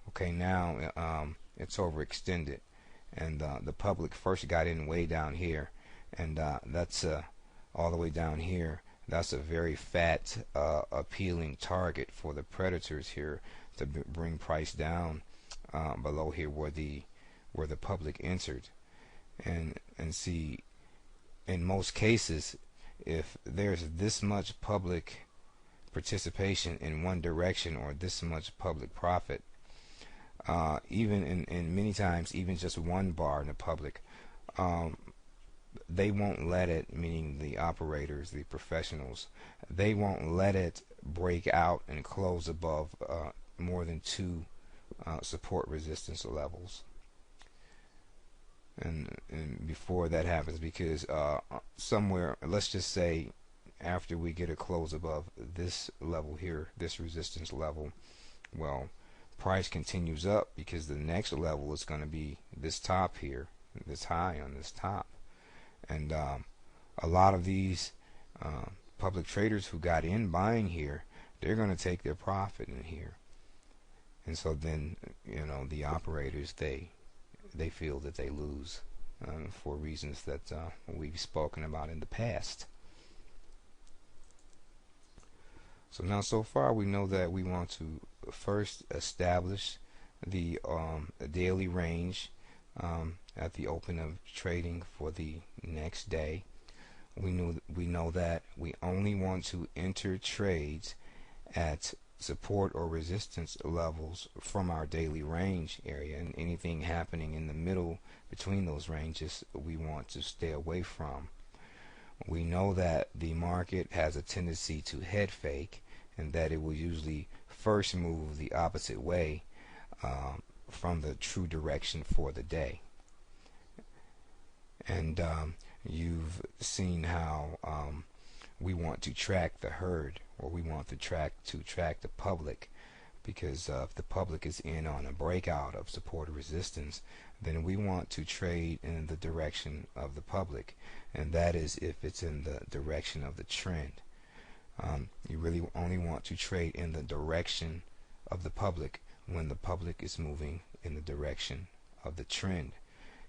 Okay, now it's overextended, and the public first got in way down here, and that's all the way down here. That's a very fat, appealing target for the predators here to bring price down below here where the public entered, and see, in most cases, if there's this much public participation in one direction or this much public profit, even in many times, even just one bar in the public, um, they won't let it, meaning the operators, the professionals, they won't let it break out and close above more than two support resistance levels. And before that happens, because somewhere, let's just say, after we get a close above this level here, this resistance level, well, price continues up because the next level is going to be this top here, this high on this top. And a lot of these public traders who got in buying here, they're going to take their profit in here. And so then, the operators, they feel that they lose for reasons that we've spoken about in the past. So now, so far, we know that we want to first establish the daily range at the open of trading for the next day. We know that we only want to enter trades at support or resistance levels from our daily range area, and anything happening in the middle between those ranges we want to stay away from. We know that the market has a tendency to head fake, and that it will usually first move the opposite way from the true direction for the day. And you've seen how we want to track the herd, or we want to track the public, because if the public is in on a breakout of support or resistance, then we want to trade in the direction of the public, and that is if it's in the direction of the trend. You really only want to trade in the direction of the public when the public is moving in the direction of the trend.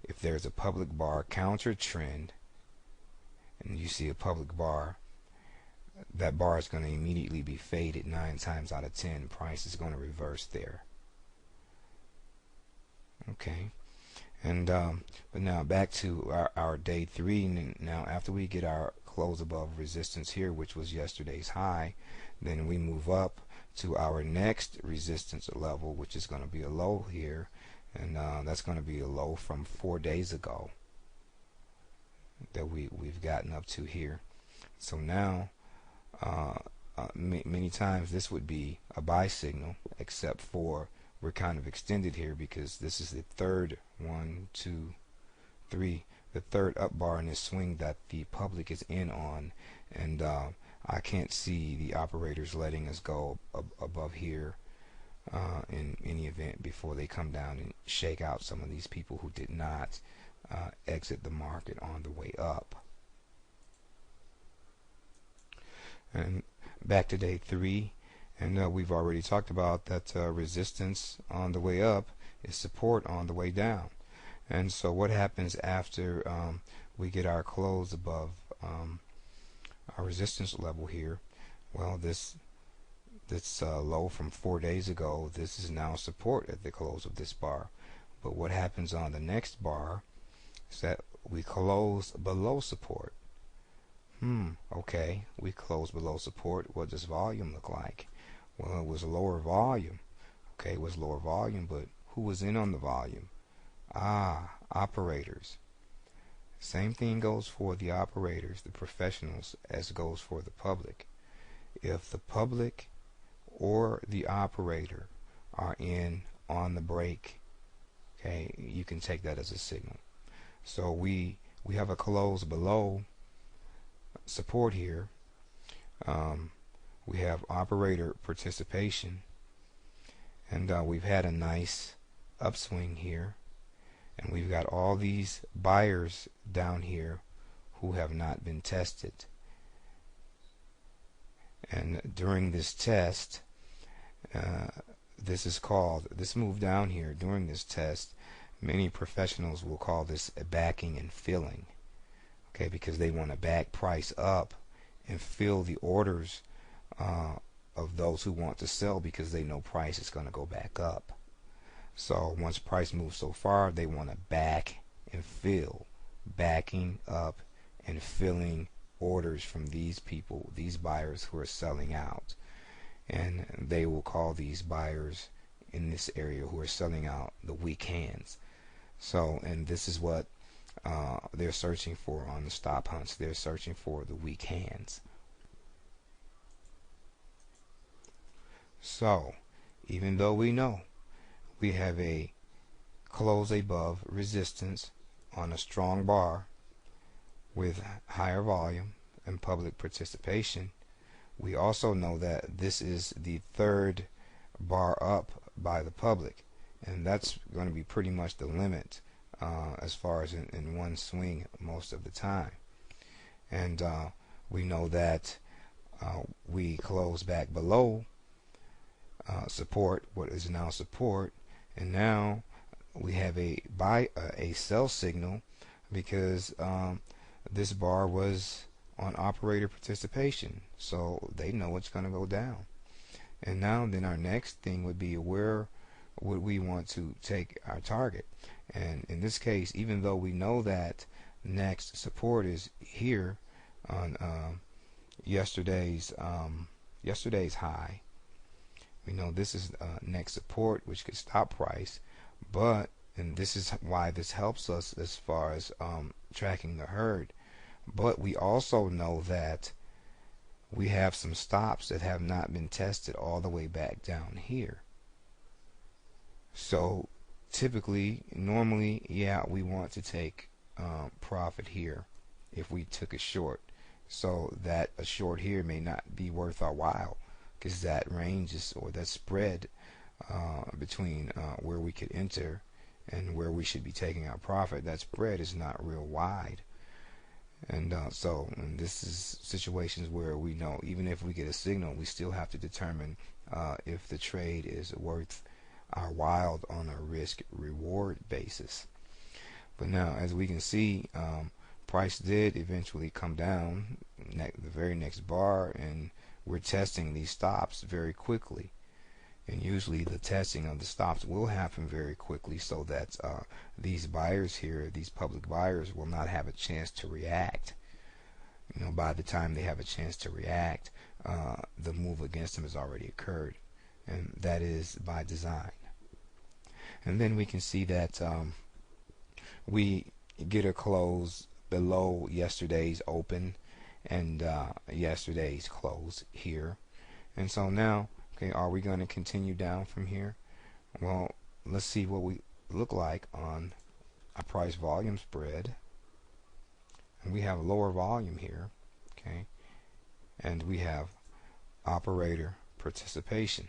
If there's a public bar counter trend and you see a public bar, that bar is going to immediately be faded 9 times out of 10. Price is going to reverse there. Okay. And but now back to our day 3. Now after we get our close above resistance here, which was yesterday's high, then we move up to our next resistance level, which is going to be a low here, and that's going to be a low from 4 days ago that we've gotten up to here. So now many times this would be a buy signal, except for we're kind of extended here because this is the third the third up bar in this swing that the public is in on, and I can't see the operators letting us go above here in any event before they come down and shake out some of these people who did not exit the market on the way up. And back to day 3, and we've already talked about that resistance on the way up is support on the way down. And so what happens after we get our close above our resistance level here? Well, this low from 4 days ago, this is now support at the close of this bar. But what happens on the next bar is that we close below support. Okay, we close below support. What does volume look like? Well, it was lower volume. Okay, it was lower volume, but who was in on the volume? Operators. Same thing goes for the operators, the professionals, as goes for the public. If the public or the operator are in on the break, okay, you can take that as a signal. So we have a close below support here. We have operator participation, and we've had a nice upswing here, and we've got all these buyers down here who have not been tested. And during this test, this move down here during this test, many professionals will call this a backing and filling, okay, because they want to back price up and fill the orders of those who want to sell, because they know price is going to go back up. So once price moves so far, they want to back and fill, backing up and filling orders from these people, these buyers who are selling out. And they will call these buyers in this area who are selling out the weak hands. So, and this is what they're searching for on the stop hunts. They're searching for the weak hands. So, even though we know we have a close above resistance on a strong bar with higher volume and public participation, we also know that this is the third bar up by the public, and that's going to be pretty much the limit as far as in one swing most of the time. And we know that we close back below support, what is now support, and now we have a sell signal, because this bar was on operator participation, so they know it's going to go down. And now then our next thing would be, where would we want to take our target? And in this case, even though we know that next support is here on yesterday's high, we know this is next support, which could stop price. But, and this is why this helps us as far as tracking the herd, but we also know that we have some stops that have not been tested all the way back down here. So typically, normally, yeah, we want to take profit here if we took a short, so that a short here may not be worth our while, because that range is, or that spread between where we could enter and where we should be taking our profit, that spread is not real wide. And and this is situations where we know even if we get a signal, we still have to determine if the trade is worth our while on a risk reward basis. But now, as we can see, price did eventually come down the very next bar, and we're testing these stops very quickly. And usually the testing of the stops will happen very quickly, so that these buyers here, these public buyers, will not have a chance to react. You know, by the time they have a chance to react, the move against them has already occurred, and that is by design. And then we can see that we get a close below yesterday's open and yesterday's close here. And so now, okay, are we going to continue down from here? Well, let's see what we look like on a price volume spread. And we have lower volume here, okay, and we have operator participation.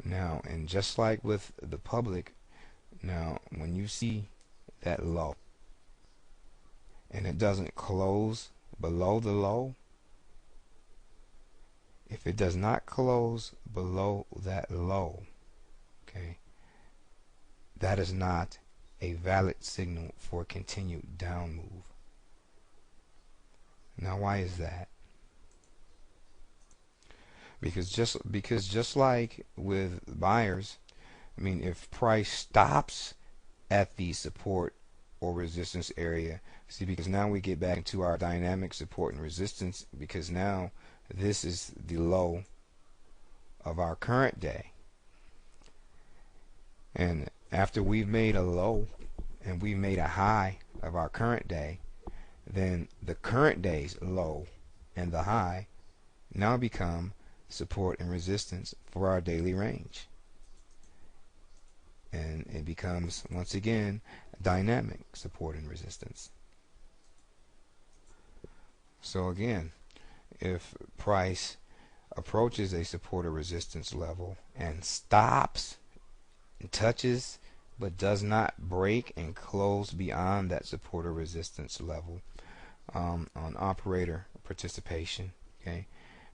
Now, and just like with the public, now when you see that low and it doesn't close below the low, if it does not close below that low, okay, that is not a valid signal for a continued down move. Now, why is that? Because just like with buyers, I mean, if price stops at the support or resistance area, see, because now we get back into our dynamic support and resistance, because now this is the low of our current day. And after we've made a low and we've made a high of our current day, then the current day's low and the high now become support and resistance for our daily range. And it becomes, once again, dynamic support and resistance. So again, if price approaches a support or resistance level and stops and touches but does not break and close beyond that support or resistance level on operator participation, okay,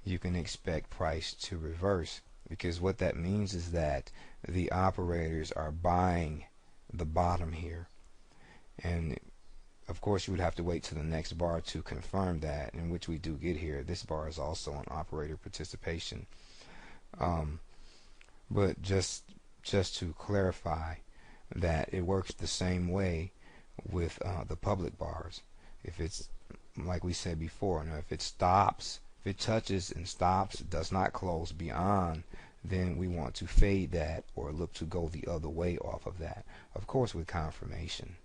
you can expect price to reverse because what that means is that the operators are buying the bottom here. And of course you would have to wait to the next bar to confirm that, in which we do get here. This bar is also on operator participation. But just to clarify that it works the same way with the public bars. If it's, like we said before, if it stops, if it touches and stops, does not close beyond, then we want to fade that or look to go the other way off of that, of course with confirmation.